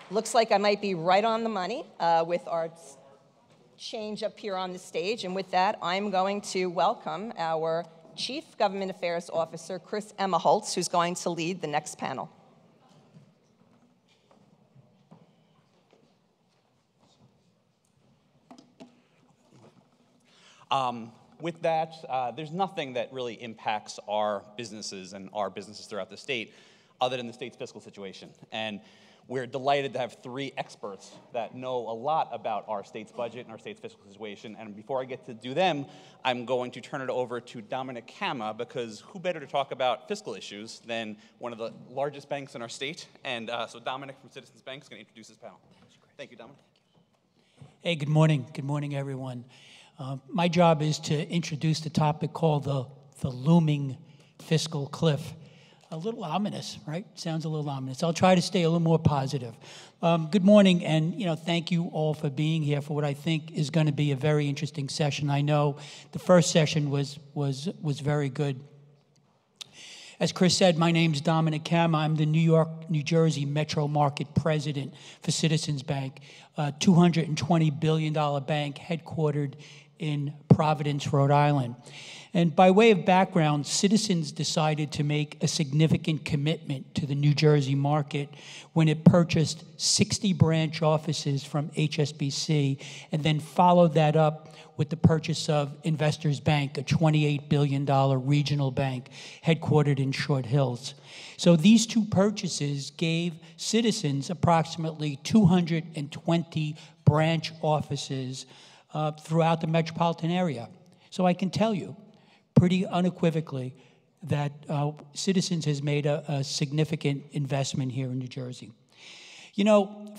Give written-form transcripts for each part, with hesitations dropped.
Looks like I might be right on the money with our change up here on the stage. And with that, I'm going to welcome our Chief Government Affairs Officer, Chris Emigholz, who's going to lead the next panel. With that, there's nothing that really impacts our businesses and our businesses throughout the state other than the state's fiscal situation. And we're delighted to have three experts that know a lot about our state's budget and our state's fiscal situation. And before I get to do them, I'm going to turn it over to Dominic, because who better to talk about fiscal issues than one of the largest banks in our state? And so Dominic from Citizens Bank is going to introduce this panel. Thank you, Dominic. Hey, good morning. Good morning, everyone. My job is to introduce the topic called the looming fiscal cliff. A little ominous, right? Sounds a little ominous. I'll try to stay a little more positive. Good morning, and thank you all for being here for what I think is going to be a very interesting session. I know the first session was very good. As Chris said, my name's Dominic. I'm the New York, New Jersey Metro Market President for Citizens Bank, a $220 billion bank headquartered in Providence, Rhode Island. And by way of background, Citizens decided to make a significant commitment to the New Jersey market when it purchased 60 branch offices from HSBC and then followed that up with the purchase of Investors Bank, a $28 billion regional bank headquartered in Short Hills. So these two purchases gave Citizens approximately 220 branch offices throughout the metropolitan area. So I can tell you pretty unequivocally that Citizens has made a significant investment here in New Jersey.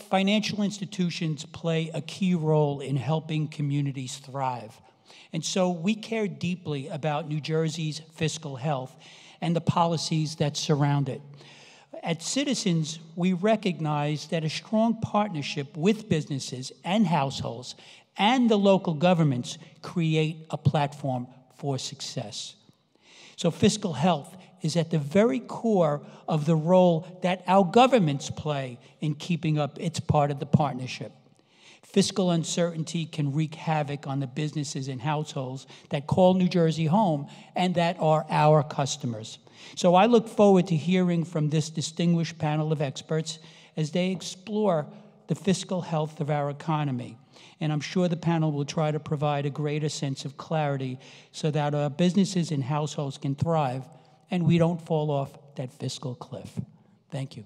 Financial institutions play a key role in helping communities thrive. And so we care deeply about New Jersey's fiscal health and the policies that surround it. At Citizens, we recognize that a strong partnership with businesses and households and the local governments create a platform for success. So fiscal health is at the very core of the role that our governments play in keeping up its part of the partnership. Fiscal uncertainty can wreak havoc on the businesses and households that call New Jersey home and that are our customers. So I look forward to hearing from this distinguished panel of experts as they explore the fiscal health of our economy. And I'm sure the panel will try to provide a greater sense of clarity so that our businesses and households can thrive and we don't fall off that fiscal cliff. Thank you.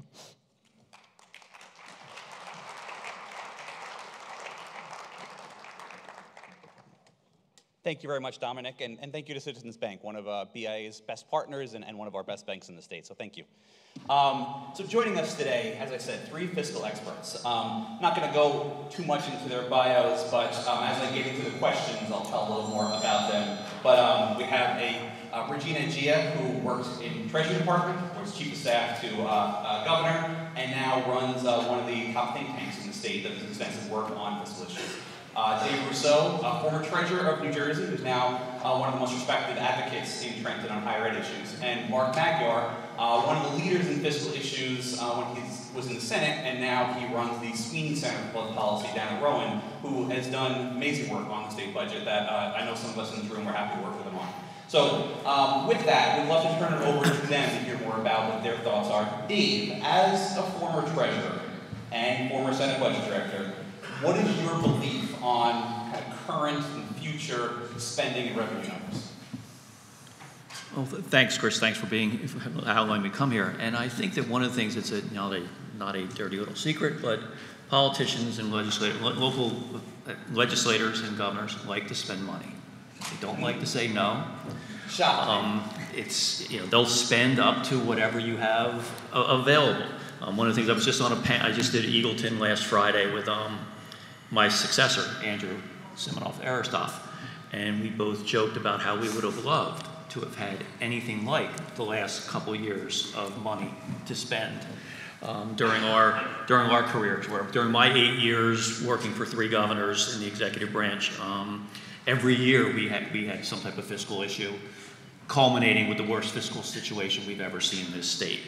Thank you very much, Dominic, and thank you to Citizens Bank, one of BIA's best partners and one of our best banks in the state, so thank you. So joining us today, as I said, three fiscal experts. I'm not going to go too much into their bios, but as I get into the questions, I'll tell a little more about them. But we have Regina Egea, who works in Treasury Department, was Chief of Staff to Governor, and now runs one of the top think tanks in the state that does extensive work on fiscal issues. Dave Rousseau, former treasurer of New Jersey, who's now one of the most respected advocates in Trenton on higher ed issues. And Mark Magyar, one of the leaders in fiscal issues when he was in the Senate, and now he runs the Sweeney Center for Public Policy down at Rowan, who has done amazing work on the state budget that I know some of us in this room are happy to work with them on. So with that, we'd love to turn it over to them to hear more about what their thoughts are. Dave, as a former treasurer and former Senate budget director, what is your belief on kind of current and future spending and revenue numbers? Well, thanks, Chris. Thanks for allowing me to come here. And I think that one of the things that's not a dirty little secret, but politicians and local legislators and governors like to spend money. They don't like to say no. They'll spend up to whatever you have available. One of the things I was just on I just did Eagleton last Friday with my successor, Andrew Siminoff-Aristoff, and we both joked about how we would have loved to have had anything like the last couple years of money to spend during our careers. During my 8 years working for 3 governors in the executive branch, every year we had some type of fiscal issue, culminating with the worst fiscal situation we've ever seen in this state.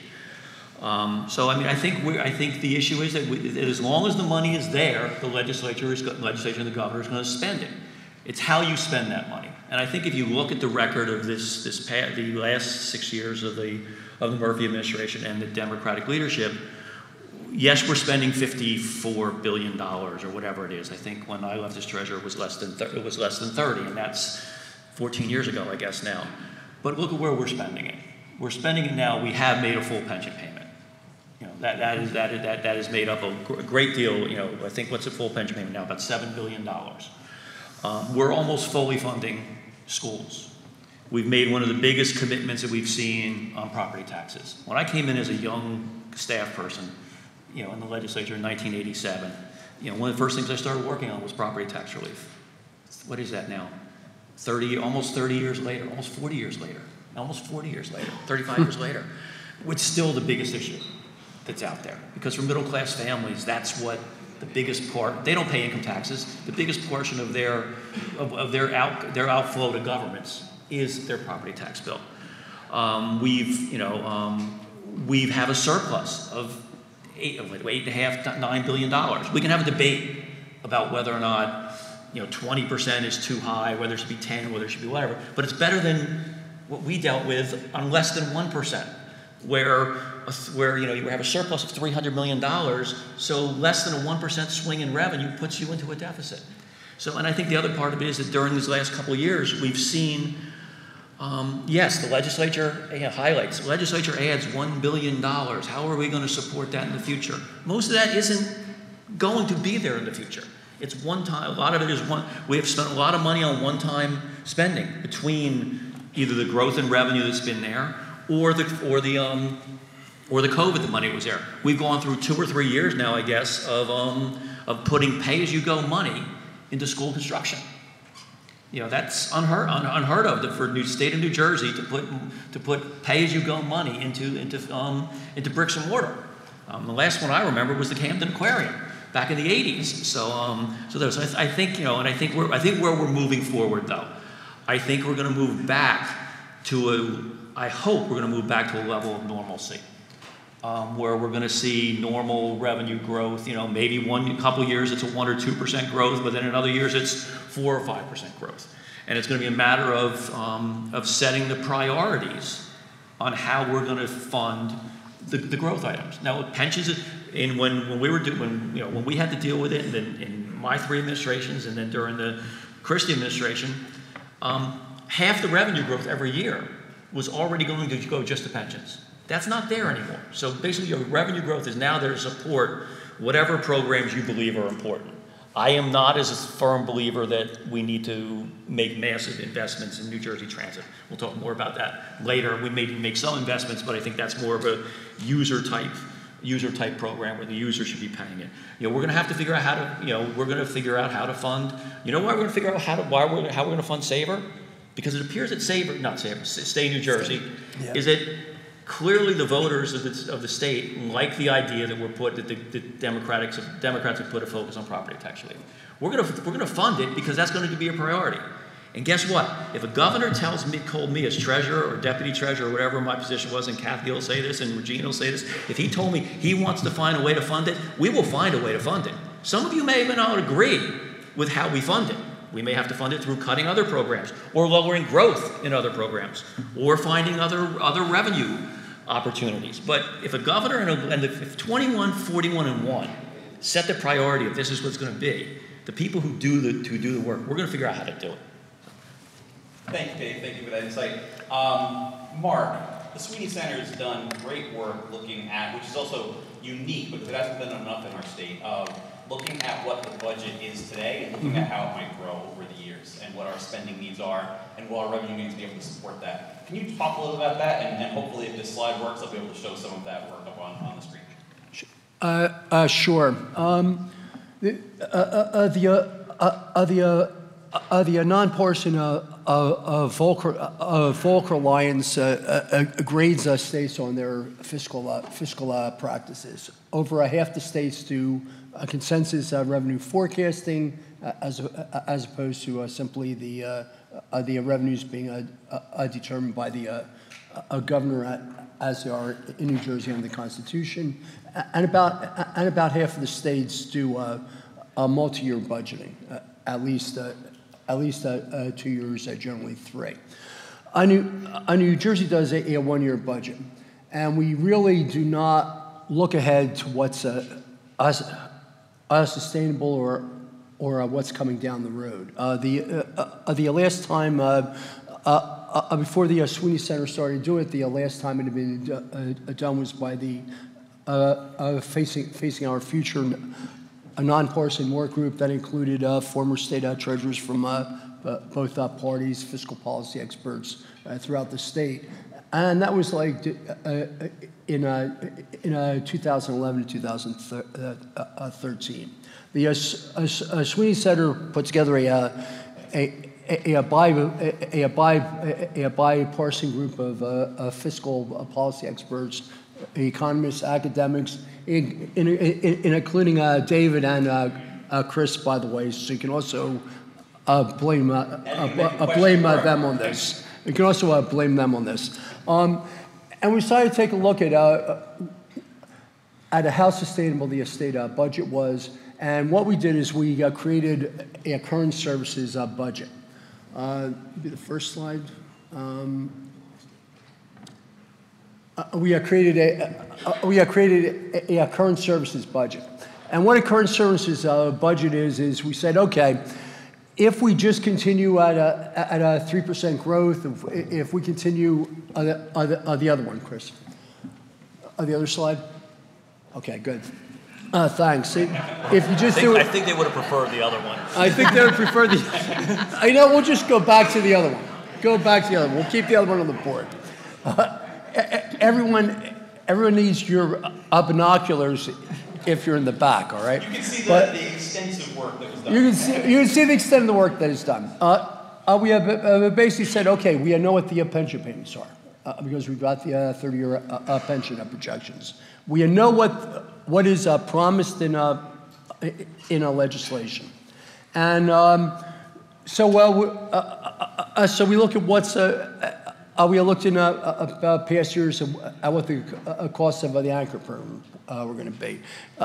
So I mean, I think the issue is that, that as long as the money is there, the legislature and the governor is going to spend it. It's how you spend that money. And I think if you look at the record of the last 6 years of the Murphy administration and the Democratic leadership, yes, we're spending $54 billion or whatever it is. I think when I left as treasurer, it was less than 30, and that's 14 years ago, I guess now. But look at where we're spending it. We're spending it now. We have made a full pension payment. You know, that is made up of a great deal. You know, I think what's a full pension payment now? About $7 billion. We're almost fully funding schools. We've made one of the biggest commitments that we've seen on property taxes. When I came in as a young staff person, you know, in the legislature in 1987, you know, one of the first things I started working on was property tax relief. What is that now? Almost 30 years later, almost 40 years later, 35 years later. It's still the biggest issue that's out there. Because for middle class families, that's what the biggest part, they don't pay income taxes. The biggest portion of their outflow to governments is their property tax bill. We have a surplus of $8.5 to $9 billion. We can have a debate about whether or not 20% is too high, whether it should be 10, whether it should be whatever. But it's better than what we dealt with on less than 1%, where you have a surplus of $300 million. So less than a 1% swing in revenue puts you into a deficit. So, and I think the other part of it is that during these last couple of years, we've seen. Yes, the legislature highlights. The legislature adds $1 billion. How are we going to support that in the future? Most of that isn't going to be there in the future. It's one time. A lot of it is one. We have spent a lot of money on one-time spending between either the growth in revenue that's been there or the COVID, the money was there. We've gone through 2 or 3 years now, I guess, of putting pay-as-you-go money into school construction. That's unheard of for the state of New Jersey to put pay-as-you-go money into bricks and mortar. The last one I remember was the Camden Aquarium back in the 80s. So I think where we're moving forward though, I think we're going to move back I hope we're going to move back to a level of normalcy. Where we're going to see normal revenue growth. Maybe couple of years it's a 1 or 2% growth, but then in other years it's 4 or 5% growth. And it's going to be a matter of setting the priorities on how we're going to fund the growth items. Now, pensions, when we had to deal with it in my 3 administrations, and then during the Christie administration, half the revenue growth every year was already going to go just to pensions. That's not there anymore. So basically your revenue growth is now there to support whatever programs you believe are important. I am not as a firm believer that we need to make massive investments in New Jersey Transit. We'll talk more about that later. We may make some investments, but I think that's more of a user type program where the user should be paying it. We're going to have to figure out how to fund. You know why we're going to figure out how we're going to fund Saver? Because it appears that Stay New Jersey, is that clearly the voters of the state like the idea that the Democrats have put a focus on property tax relief. We're going to fund it because that's going to be a priority. And guess what? If a governor called me as treasurer or deputy treasurer or whatever my position was, and Kathy will say this and Regina will say this, if he told me he wants to find a way to fund it, we will find a way to fund it. Some of you may even not agree with how we fund it. We may have to fund it through cutting other programs, or lowering growth in other programs, or finding other revenue opportunities. But if a governor if 21, 41, and 1 set the priority of this is what's going to be, the people who do the work, we're going to figure out how to do it. Thank you, Dave. Thank you for that insight. Mark, the Sweeney Center has done great work looking at, which is also unique because it hasn't been enough in our state, looking at what the budget is today and looking at how it might grow over the years and what our spending needs are and what our revenue needs to be able to support that. Can you talk a little about that? And hopefully if this slide works, I'll be able to show some of that work up on the screen. Sure. The non-portion of Volcker Alliance grades states on their fiscal practices. Over a half the states do consensus revenue forecasting as opposed to simply the the revenues being determined by the governor as they are in New Jersey under the Constitution, and about half of the states do a multi-year budgeting, at least 2 years, generally 3. New Jersey does a 1-year budget, and we really do not look ahead to what's sustainable or what's coming down the road. The last time, before the Sweeney Center started to do it, the last time it had been done was by the Facing Our Future, a nonpartisan work group that included former state treasurers from both parties, fiscal policy experts throughout the state. And that was like in 2011 to 2013. The Sweeney Center put together a bipartisan group of fiscal policy experts, economists, academics, including David and Chris, by the way. So you can also blame them on this. You can also blame them on this. And we decided to take a look at how sustainable the estate budget was. And what we did is we created a current services budget. Be the first slide. We created a current services budget. And what a current services budget is we said, okay, if we just continue at a 3% growth, if we continue the other one, Chris, the other slide. Okay, good. Thanks. If you just I think they would have preferred the other one. I think they would prefer the. I know. We'll just go back to the other one. Go back to the other one. We'll keep the other one on the board. Everyone needs your binoculars if you're in the back. All right. You can see the extensive work that was done. You can see the extent of the work that is done. We have basically said, okay, we know what the pension payments are because we've got the 30-year pension projections. We know what is promised in a legislation, and so we look at what's we looked in past years at what the costs of the anchor program were going to be.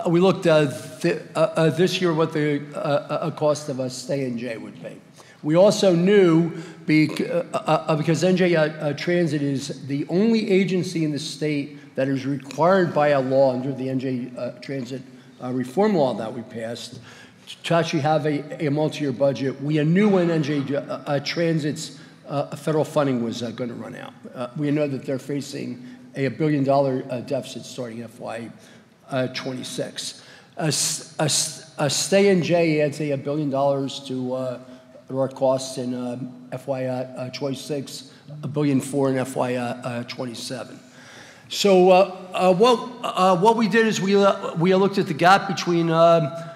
We looked this year what the cost of a stay in J would be. We also knew because NJ Transit is the only agency in the state that is required by a law under the NJ Transit reform law that we passed to actually have a multi-year budget. We knew when NJ Transit's federal funding was going to run out. We know that they're facing a $1 billion deficit starting FY 26. A stay in J adds $1 billion to our costs in FY 26, $1.4 billion in FY 27. So what we did is we looked at the gap between our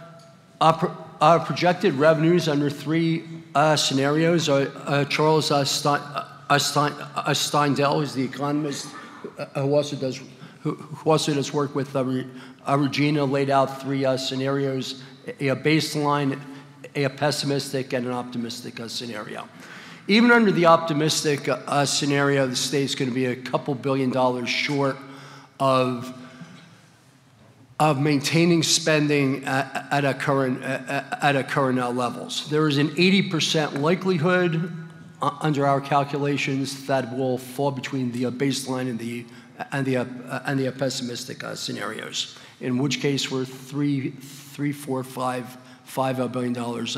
projected revenues under 3 scenarios. Charles Steindl is the economist who also does work with Regina, laid out 3 scenarios: a baseline, a pessimistic, and an optimistic scenario. Even under the optimistic scenario, the state's going to be a couple $1 billion short of maintaining spending at a current levels. There is an 80% likelihood under our calculations that will fall between the baseline and the pessimistic scenarios. In which case, we're $5 billion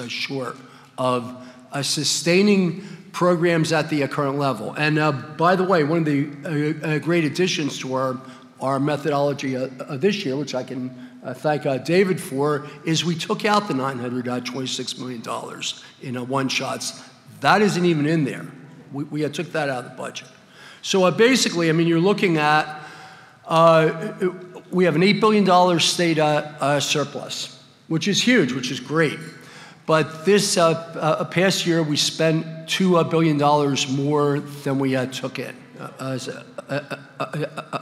short of sustaining programs at the current level. And by the way, one of the great additions to our methodology this year, which I can thank David for, is we took out the $926 million in one-shots. That isn't even in there. We took that out of the budget. So basically, I mean, you're looking at, we have an $8 billion state surplus, which is huge, which is great. But this past year, we spent $2 billion more than we took in.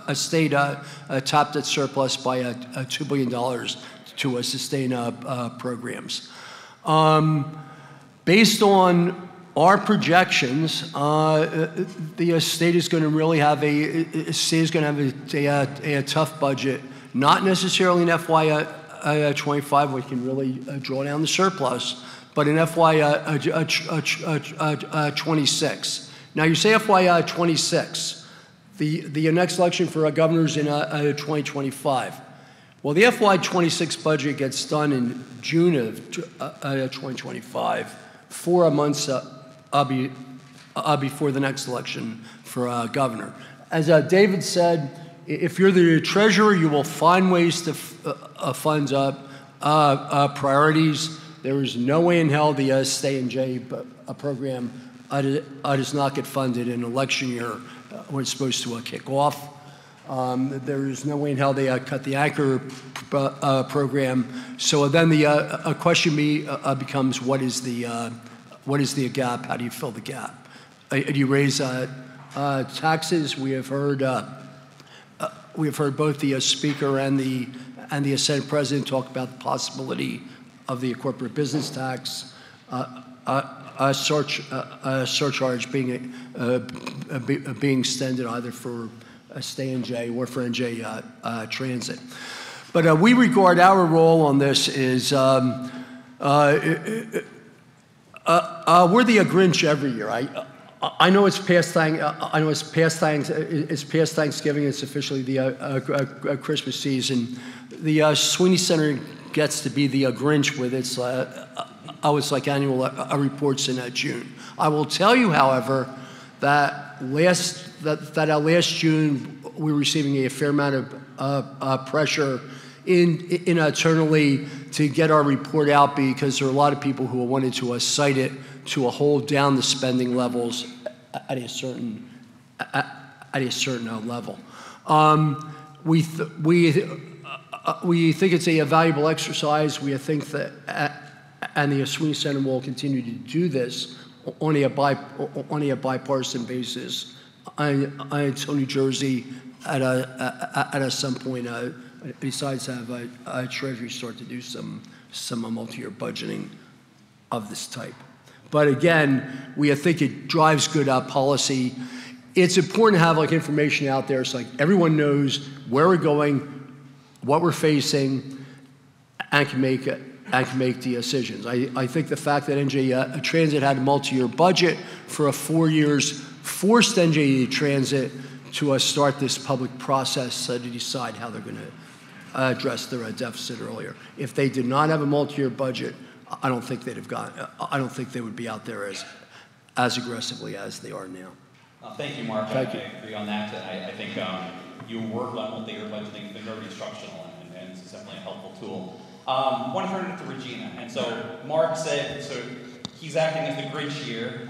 A state topped its surplus by $2 billion to sustain programs. Based on our projections, the state is going to really have a tough budget, not necessarily in FY25, where we can really draw down the surplus, but in FY26. Now, you say FY26, the next election for governors in 2025. Well, the FY26 budget gets done in June of 2025, 4 months before the next election for governor. As David said, if you're the treasurer, you will find ways to fund priorities. There is no way in hell the Stay in J program does not get funded in an election year when it's supposed to kick off. There is no way in hell they cut the anchor program. So then the question becomes, what is the gap? How do you fill the gap? Do you raise taxes? We have heard both the Speaker and the Senate President talk about the possibility of the corporate business tax, surcharge being extended either for Stay in J or for NJ Transit. But we regard our role on this as we're the Grinch every year. I know it's past Thanksgiving. It's officially the Christmas season. The Sweeney Center gets to be the Grinch with its it's like annual reports in June. I will tell you, however, that last June we were receiving a fair amount of pressure internally to get our report out, because there are a lot of people who wanted to cite it to hold down the spending levels at a certain level. We think it's a valuable exercise. We think that, and the Sweeney Center will continue to do this on a bipartisan basis until New Jersey at some point besides have a Treasury start to do some multi-year budgeting of this type. But again, we think it drives good policy. It's important to have information out there so everyone knows where we're going, what we're facing, and can make the decisions. I think the fact that NJ Transit had a multi-year budget for 4 years forced NJ Transit to start this public process to decide how they're going to address their deficit earlier. If they did not have a multi-year budget, I don't think they'd have I don't think they would be out there as aggressively as they are now. Thank you, Mark. Thank you. I agree on that. I think your work on multi-year budgeting has been very instructional, and it's definitely a helpful tool. I want to turn it to Regina. And so Mark said, so he's acting as the Grinch here.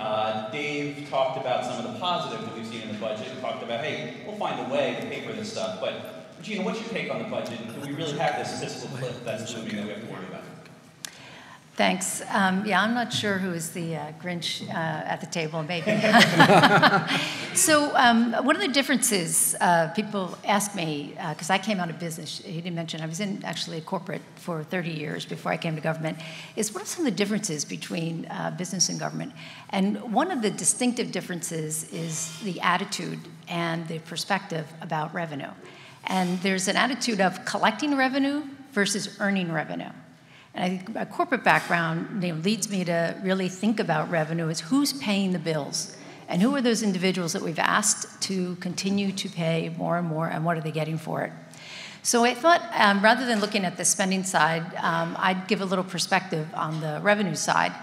Dave talked about some of the positives that we've seen in the budget. He talked about, hey, we'll find a way to pay for this stuff. But Regina, what's your take on the budget? Do we really have this fiscal cliff that's looming that we have to worry about? Thanks. Yeah, I'm not sure who is the Grinch at the table, maybe. So one of the differences, people ask me, because I came out of business, he didn't mention, I was in actually corporate for 30 years before I came to government, is what are some of the differences between business and government? And one of the distinctive differences is the attitude and the perspective about revenue. And there's an attitude of collecting revenue versus earning revenue. And I think a corporate background leads me to really think about revenue as who's paying the bills and who are those individuals that we've asked to continue to pay more and more, and what are they getting for it. So I thought rather than looking at the spending side, I'd give a little perspective on the revenue side,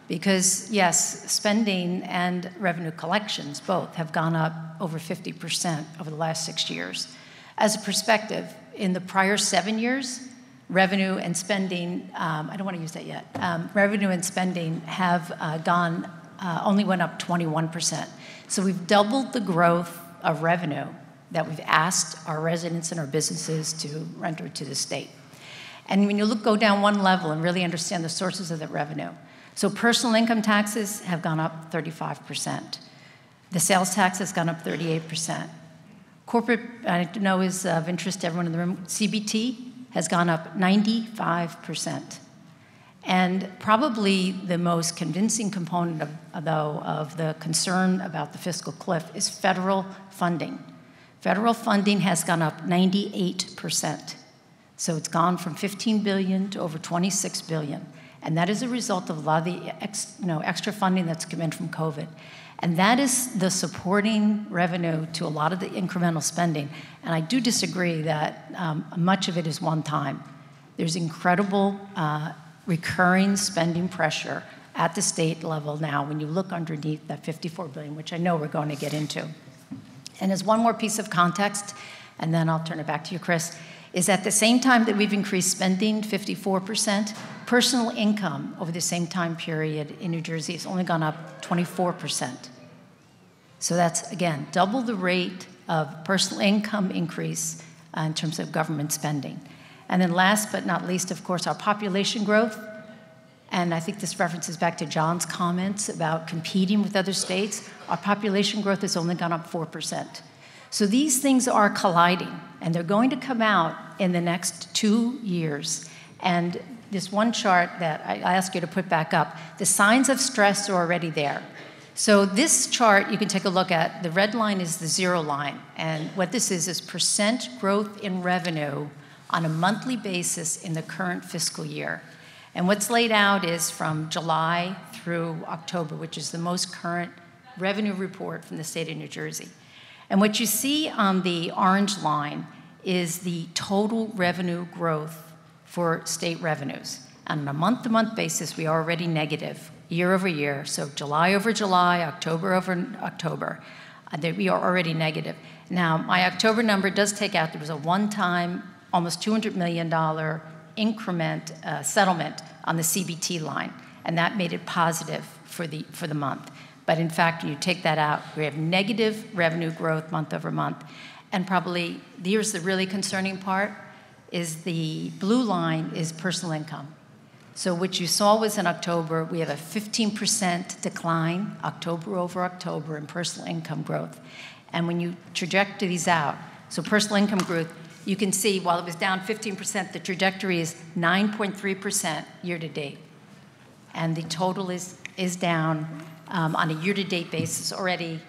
because yes, spending and revenue collections both have gone up over 50% over the last 6 years. As a perspective, in the prior 7 years, revenue and spending, I don't want to use that yet, revenue and spending have only went up 21%. So we've doubled the growth of revenue that we've asked our residents and our businesses to render to the state. And when you go down one level and really understand the sources of that revenue, so personal income taxes have gone up 35%. The sales tax has gone up 38%. Corporate, I know is of interest to everyone in the room, CBT has gone up 95%. And probably the most convincing component, of the concern about the fiscal cliff is federal funding. Federal funding has gone up 98%. So it's gone from $15 billion to over $26 billion. And that is a result of a lot of the extra funding that's come in from COVID. And that is the supporting revenue to a lot of the incremental spending. And I do disagree that much of it is one time. There's incredible recurring spending pressure at the state level now when you look underneath that $54 billion, which I know we're going to get into. And as one more piece of context, and then I'll turn it back to you, Chris, is at the same time that we've increased spending 54%, personal income over the same time period in New Jersey has only gone up 24%. So that's, again, double the rate of personal income increase in terms of government spending. And then last but not least, of course, our population growth. And I think this references back to John's comments about competing with other states. Our population growth has only gone up 4%. So these things are colliding, and they're going to come out in the next 2 years. And this one chart that I ask you to put back up, the signs of stress are already there. So this chart you can take a look at. The red line is the zero line. And what this is percent growth in revenue on a monthly basis in the current fiscal year. And what's laid out is from July through October, which is the most current revenue report from the state of New Jersey. And what you see on the orange line is the total revenue growth for state revenues. And on a month-to-month basis, we are already negative year over year. So July over July, October over October, we are already negative. Now, my October number does take out, there was a one-time, almost $200 million increment settlement on the CBT line, and that made it positive for the month. But in fact, when you take that out, we have negative revenue growth month over month. And probably, here's the really concerning part, is the blue line is personal income. So what you saw was in October, we have a 15% decline, October over October, in personal income growth. And when you trajectory these out, so personal income growth, you can see while it was down 15%, the trajectory is 9.3% year to date. And the total is down on a year-to-date basis already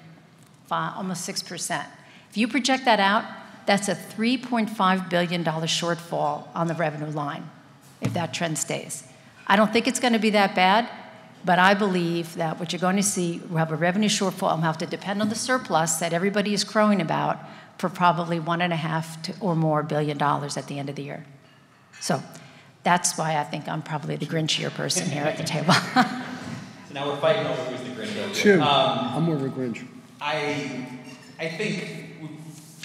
almost 6%. If you project that out, that's a $3.5 billion shortfall on the revenue line if that trend stays. I don't think it's going to be that bad, but I believe that what you're going to see, we'll have a revenue shortfall and we'll have to depend on the surplus that everybody is crowing about for probably $1.5 or more billion at the end of the year. So that's why I think I'm probably the Grinchier person here at the table. So now we're fighting over who's the Grinch. Two. I'm more of a Grinch. I think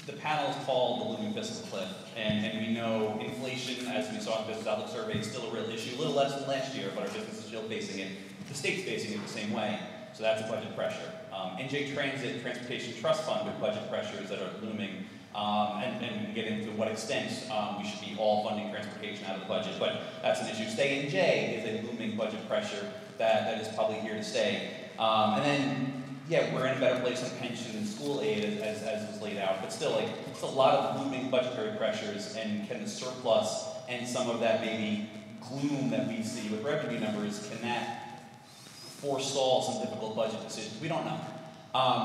the panel is called the Looming Fiscal cliff, and we know inflation, as we saw in the Business Outlook survey, is still a real issue. A little less than last year, but our business is still facing it. The state's facing it the same way, so that's a budget pressure. NJ Transit Transportation Trust Fund with budget pressures that are looming, and we can get into what extent we should be all funding transportation out of the budget, but that's an issue. Stay NJ is a looming budget pressure that is probably here to stay. And then, yeah, we're in a better place on pension and school aid as was laid out, but still, like, it's a lot of looming budgetary pressures, and can the surplus and some of that maybe gloom that we see with revenue numbers, can that forestall some difficult budget decisions? We don't know.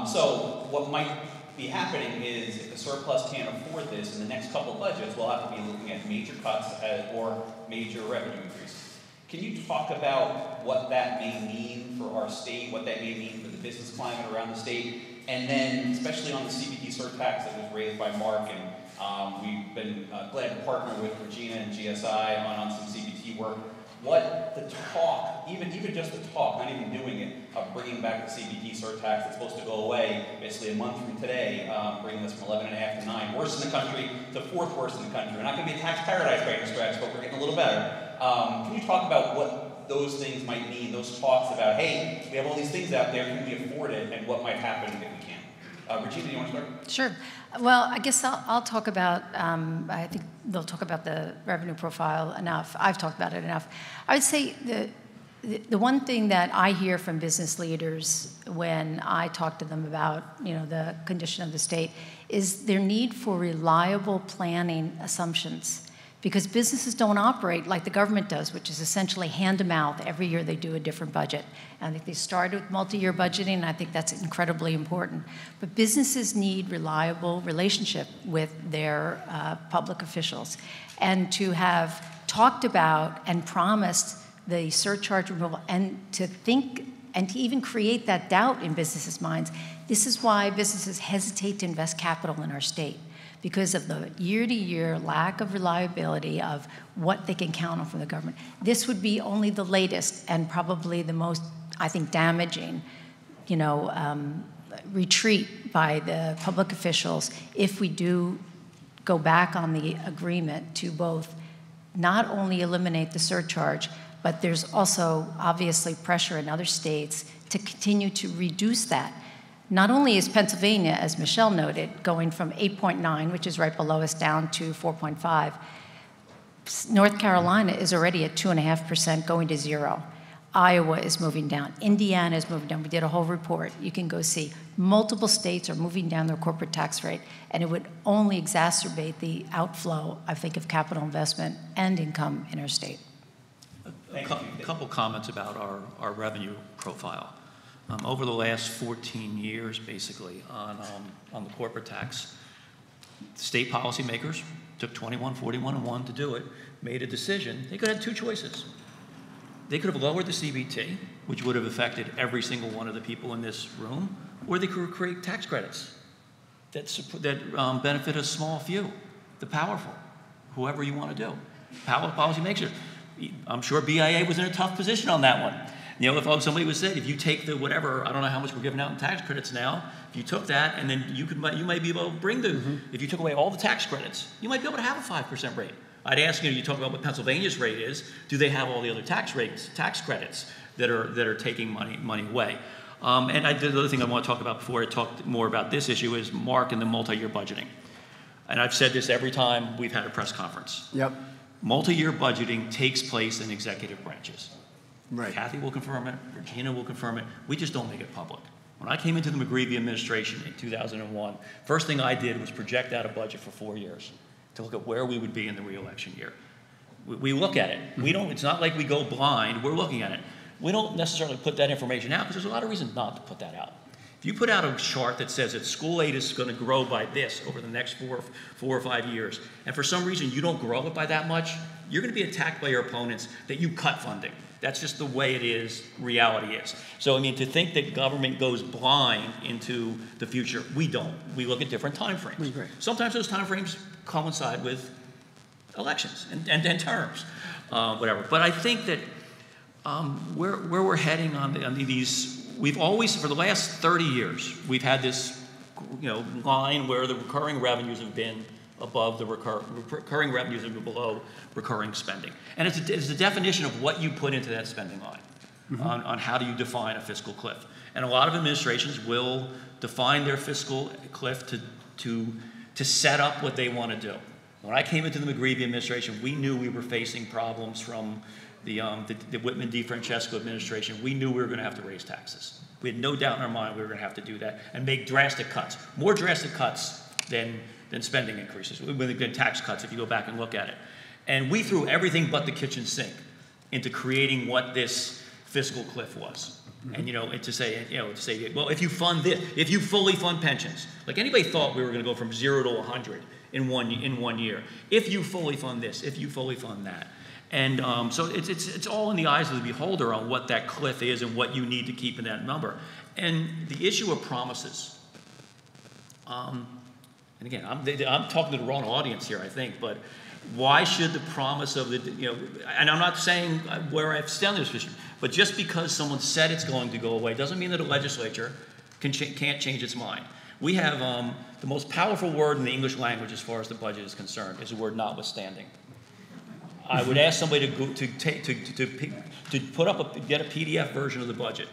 So what might be happening is if the surplus can't afford this in the next couple of budgets, we'll have to be looking at major cuts or major revenue increases. Can you talk about what that may mean for our state, what that may mean for the business climate around the state, and then especially on the CBT surtax that was raised by Mark, and we've been glad to partner with Regina and GSI on some CBT work. What the talk, even just the talk, not even doing it, of bringing back the CBT surtax that's supposed to go away basically a month from today, bringing us from 11.5 to 9, worst in the country to fourth worst in the country. We're not going to be a tax paradise by any stretch, but we're getting a little better. Can you talk about what those things might mean, those talks about, hey, we have all these things out there, can we afford it, and what might happen if we can't? Regina, do you want to start? Sure. Well, I guess I'll talk about, I think they'll talk about the revenue profile enough. I've talked about it enough. I would say the one thing that I hear from business leaders when I talk to them about, the condition of the state is their need for reliable planning assumptions. because businesses don't operate like the government does, which is essentially hand-to-mouth. Every year they do a different budget. And I think they started with multi-year budgeting, and I think that's incredibly important. But businesses need reliable relationship with their public officials. And to have talked about and promised the surcharge removal, and to think and to even create that doubt in businesses' minds, this is why businesses hesitate to invest capital in our state, because of the year-to-year lack of reliability of what they can count on from the government. This would be only the latest and probably the most, I think, damaging, retreat by the public officials if we do go back on the agreement to both not only eliminate the surcharge, but there's also obviously pressure in other states to continue to reduce that. Not only is Pennsylvania, as Michelle noted, going from 8.9, which is right below us, down to 4.5. North Carolina is already at 2.5%, going to 0. Iowa is moving down. Indiana is moving down. We did a whole report. You can go see. Multiple states are moving down their corporate tax rate, and it would only exacerbate the outflow, I think, of capital investment and income in our state. A couple comments about our revenue profile. Over the last 14 years, basically, on the corporate tax, state policymakers took 21, 41, and 1 to do it, made a decision. They could have 2 choices. They could have lowered the CBT, which would have affected every single one of the people in this room, or they could create tax credits that benefit a small few, the powerful, whoever you want to do. Policymakers. I'm sure BIA was in a tough position on that one. If somebody was said, if you take the whatever, I don't know how much we're giving out in tax credits now, if you took that and then you might be able to bring if you took away all the tax credits, you might be able to have a 5% rate. I'd ask you talk about what Pennsylvania's rate is, do they have all the other tax credits that are taking money away? And the other thing I want to talk about before I talk more about this issue is Mark and the multi-year budgeting. And I've said this every time we've had a press conference. Yep. Multi-year budgeting takes place in executive branches. Right. Kathy will confirm it, Regina will confirm it. We just don't make it public. When I came into the McGreevey administration in 2001, first thing I did was project out a budget for 4 years to look at where we would be in the re-election year. We look at it. It's not like we go blind, we're looking at it. We don't necessarily put that information out because there's a lot of reasons not to put that out. If you put out a chart that says that school aid is going to grow by this over the next four or 5 years, and for some reason you don't grow it by that much, you're going to be attacked by your opponents that you cut funding. That's just the way it is, reality is. So, to think that government goes blind into the future, we don't. We look at different time frames. We agree. Sometimes those time frames coincide with elections and terms, whatever. But I think that where we're heading on these, we've always, for the last 30 years, we've had this, line where the recurring revenues have been above the recurring revenues and below recurring spending. And it's the definition of what you put into that spending line, on how do you define a fiscal cliff. And a lot of administrations will define their fiscal cliff to set up what they want to do. When I came into the McGreevey administration, we knew we were facing problems from the Whitman DeFrancesco administration. We knew we were going to have to raise taxes. We had no doubt in our mind we were going to have to do that and make drastic cuts, more drastic cuts than spending increases, than tax cuts if you go back and look at it. And we threw everything but the kitchen sink into creating what this fiscal cliff was. And to say, well, if you fund this, if you fully fund pensions, like anybody thought we were going to go from 0 to 100 in one year. If you fully fund this, if you fully fund that. And so it's all in the eyes of the beholder on what that cliff is and what you need to keep in that number. And the issue of promises. And again, I'm talking to the wrong audience here, I think, but why should the promise of and I'm not saying where I've stand in this position, but just because someone said it's going to go away doesn't mean that a legislature can't change its mind. We have the most powerful word in the English language as far as the budget is concerned is the word notwithstanding. I would ask somebody to put up get a PDF version of the budget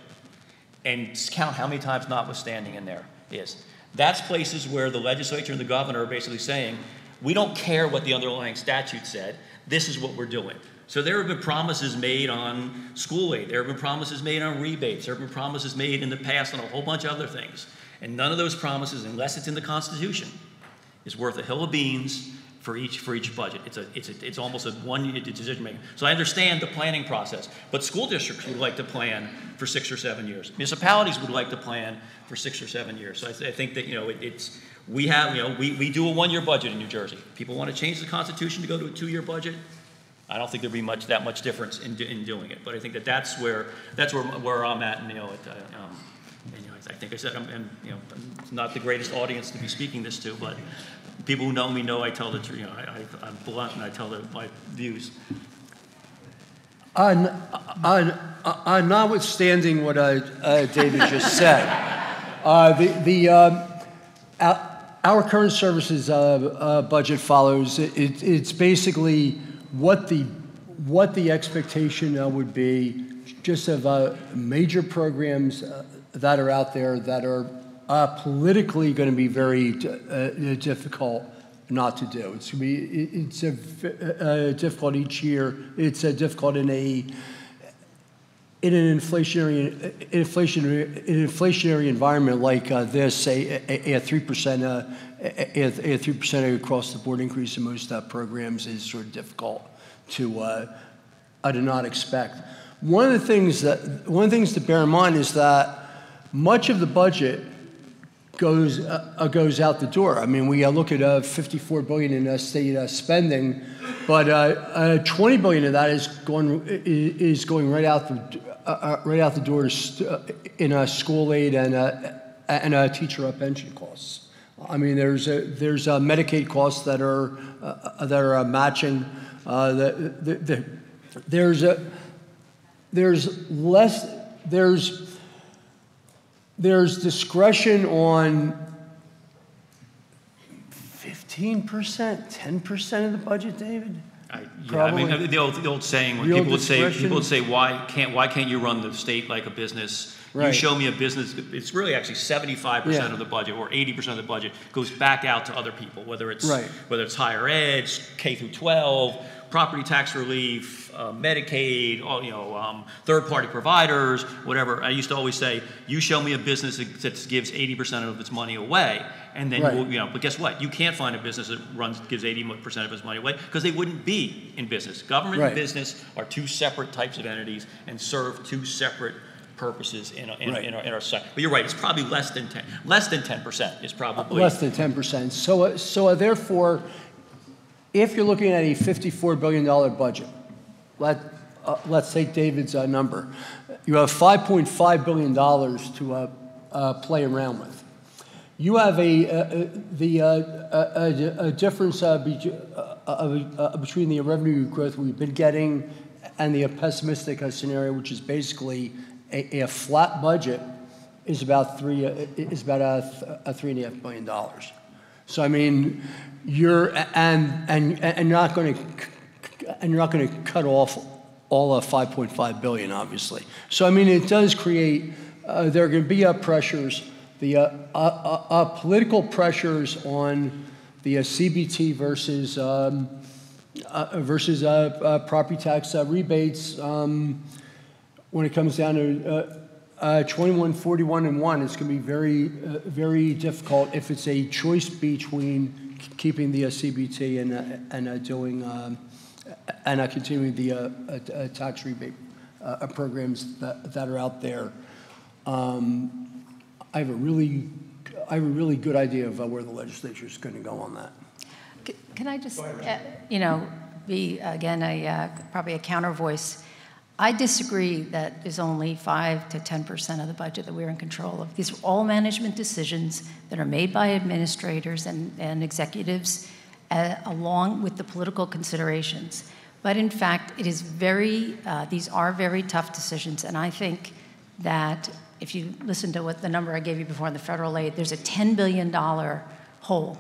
and count how many times notwithstanding in there is. That's places where the legislature and the governor are basically saying, we don't care what the underlying statute said, this is what we're doing. So there have been promises made on school aid, there have been promises made on rebates, there have been promises made in the past on a whole bunch of other things. And none of those promises, unless it's in the Constitution, is worth a hill of beans for each budget. It's almost a one-unit decision making. So I understand the planning process, but school districts would like to plan for 6 or 7 years. Municipalities would like to plan for 6 or 7 years. So I think that we do a 1-year budget in New Jersey. People want to change the Constitution to go to a 2-year budget. I don't think there'd be that much difference in doing it. But I think that's where I'm at. And I think I said I'm not the greatest audience to be speaking this to, but people who know me know I tell the truth. I'm blunt and I tell my views. Notwithstanding what David just said, our current services budget follows. It's basically what the expectation would be, just of major programs that are out there that are politically going to be very difficult not to do. It's difficult each year. It's difficult in an inflationary environment like this. A 3% across the board increase in most programs is sort of difficult to not expect. One of the things to bear in mind is that much of the budget goes out the door. I mean, we look at $54 billion in state spending, but $20 billion of that is going right out the door in school aid and teacher pension costs. I mean, there's Medicaid costs that are matching. There's discretion on 15%, 10% of the budget, David. I mean, the old saying when people would say, why can't you run the state like a business? Right. You show me a business. It's really actually 75% of the budget or 80% of the budget goes back out to other people, whether it's higher ed, K through 12, property tax relief, Medicaid, third-party providers, whatever. I used to always say, you show me a business that gives 80% of its money away, and then but guess what? You can't find a business that gives 80% of its money away because they wouldn't be in business. Government and business are two separate types of entities and serve two separate purposes in our society. But you're right, it's probably less than 10%. Less than 10% is probably less than 10%. So therefore, if you're looking at a $54 billion budget, let's take David's number. You have $5.5 billion to play around with. You have a difference between the revenue growth we've been getting and the pessimistic scenario, which is basically a flat budget, is about $3.5 billion. So I mean, you're not going to cut off all of $5.5 billion, obviously. So I mean, it does create. There are going to be pressures, the political pressures on the CBT versus property tax rebates. When it comes down to 21, 41, and 1, it's going to be very, very difficult if it's a choice between keeping the CBT and doing and continuing the tax rebate programs that are out there. I have a really good idea of where the legislature is going to go on that. Can I just, be again probably a counter voice? I disagree that there's only 5 to 10% of the budget that we're in control of. These are all management decisions that are made by administrators and executives along with the political considerations. But in fact, it is these are very tough decisions. And I think that if you listen to what the number I gave you before on the federal aid, there's a $10 billion hole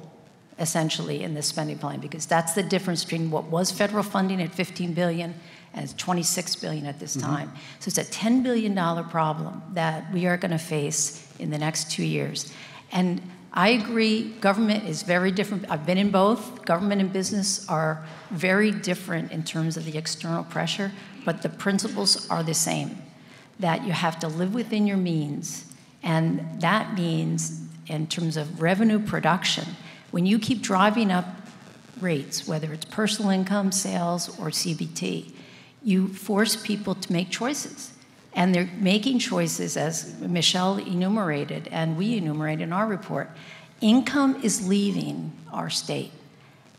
essentially in this spending plan, because that's the difference between what was federal funding at $15 billion and it's $26 billion at this time. So it's a $10 billion problem that we are going to face in the next 2 years. And I agree, government is very different. I've been in both. Government and business are very different in terms of the external pressure, but the principles are the same, that you have to live within your means. And that means, in terms of revenue production, when you keep driving up rates, whether it's personal income, sales, or CBT. You force people to make choices. And they're making choices, as Michelle enumerated, and we enumerated in our report. Income is leaving our state.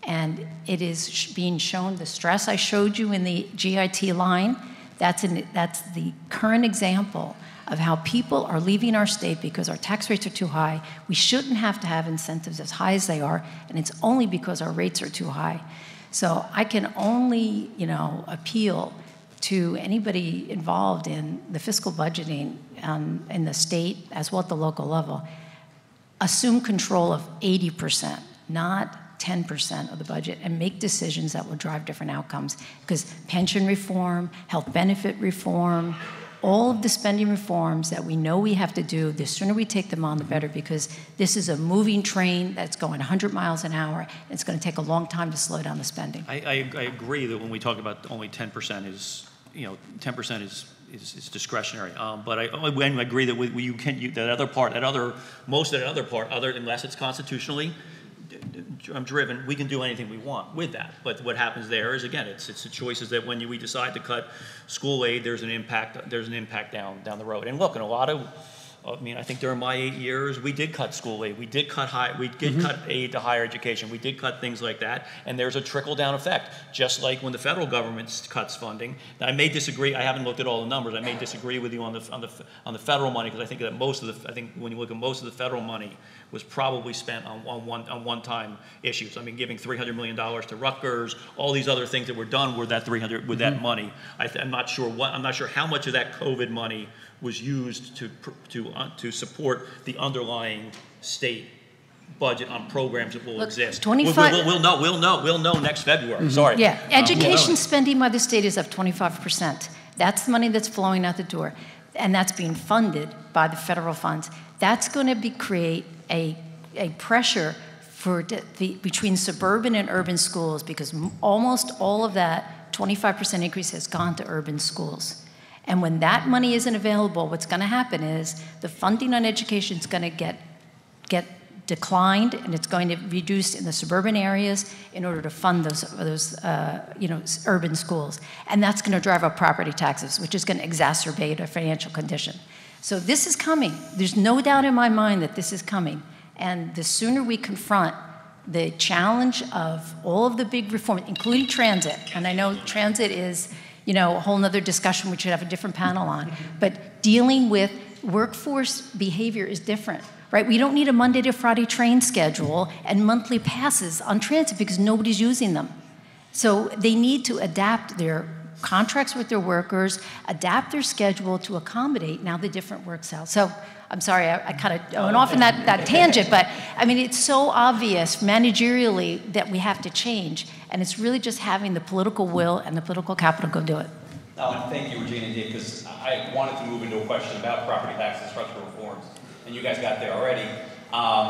And it is being shown, the stress I showed you in the GIT line, that's the current example of how people are leaving our state because our tax rates are too high. We shouldn't have to have incentives as high as they are, and it's only because our rates are too high. So I can only, appeal to anybody involved in the fiscal budgeting in the state as well at the local level. Assume control of 80%, not 10% of the budget, and make decisions that will drive different outcomes. Because pension reform, health benefit reform, all of the spending reforms that we know we have to do, the sooner we take them on, the better, because this is a moving train that's going 100 miles an hour, and it's going to take a long time to slow down the spending. I agree that when we talk about only 10% is, 10% is discretionary. But I agree that most of that other part, unless it's constitutionally driven, we can do anything we want with that. But what happens there is, again, it's the choices that when we decide to cut school aid, there's an impact down the road. And look, in a lot of, I think during my 8 years, we did cut school aid, we did cut cut aid to higher education, we did cut things like that, and there's a trickle-down effect. Just like when the federal government cuts funding. Now, I may disagree. I haven't looked at all the numbers. I may disagree with you on the federal money, because I think that when you look at most of the federal money was probably spent on one-time issues. I mean, giving $300 million to Rutgers, all these other things that were done with that that money. I'm not sure how much of that COVID money was used to support the underlying state budget on programs that will exist. 25. We'll know next February. Sorry. Yeah, education spending by the state is up 25%. That's the money that's flowing out the door, and that's being funded by the federal funds. That's going to create a pressure between suburban and urban schools, because almost all of that 25% increase has gone to urban schools. And when that money isn't available, what's going to happen is the funding on education is going to get declined, and it's going to reduce in the suburban areas in order to fund those urban schools. And that's going to drive up property taxes, which is going to exacerbate a financial condition. So this is coming. There's no doubt in my mind that this is coming. And the sooner we confront the challenge of all of the big reforms, including transit, and I know transit is a whole nother discussion we should have a different panel on, but dealing with workforce behavior is different, right? We don't need a Monday to Friday train schedule and monthly passes on transit because nobody's using them. So they need to adapt their contracts with their workers, adapt their schedule to accommodate now the different work styles. So I'm sorry, I kind of went off in that tangent, but I mean, it's so obvious managerially that we have to change, and it's really just having the political will and the political capital go do it. No, and thank you, Regina, because I wanted to move into a question about property tax and structural reforms, and you guys got there already.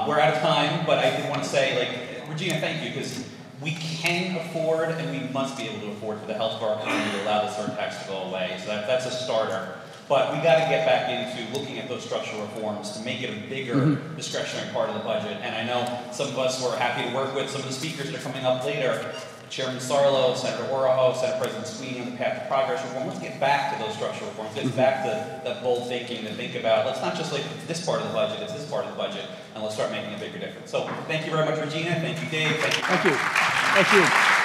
We're out of time, but I did want to say, Regina, thank you, because we can afford and we must be able to afford for the health of our economy to allow the surtax to go away. So that's a starter. But we got to get back into looking at those structural reforms to make it a bigger discretionary part of the budget. And I know some of us were happy to work with some of the speakers that are coming up later. Chairman Sarlo, Senator Oroho, Senate President Sweeney on the path to progress reform. Let's get back to those structural reforms. Get back to that bold thinking and think about, let's not just like this part of the budget, it's this part of the budget, and let's start making a bigger difference. So thank you very much, Regina. Thank you, Dave. Thank you. Thank you. Thank you.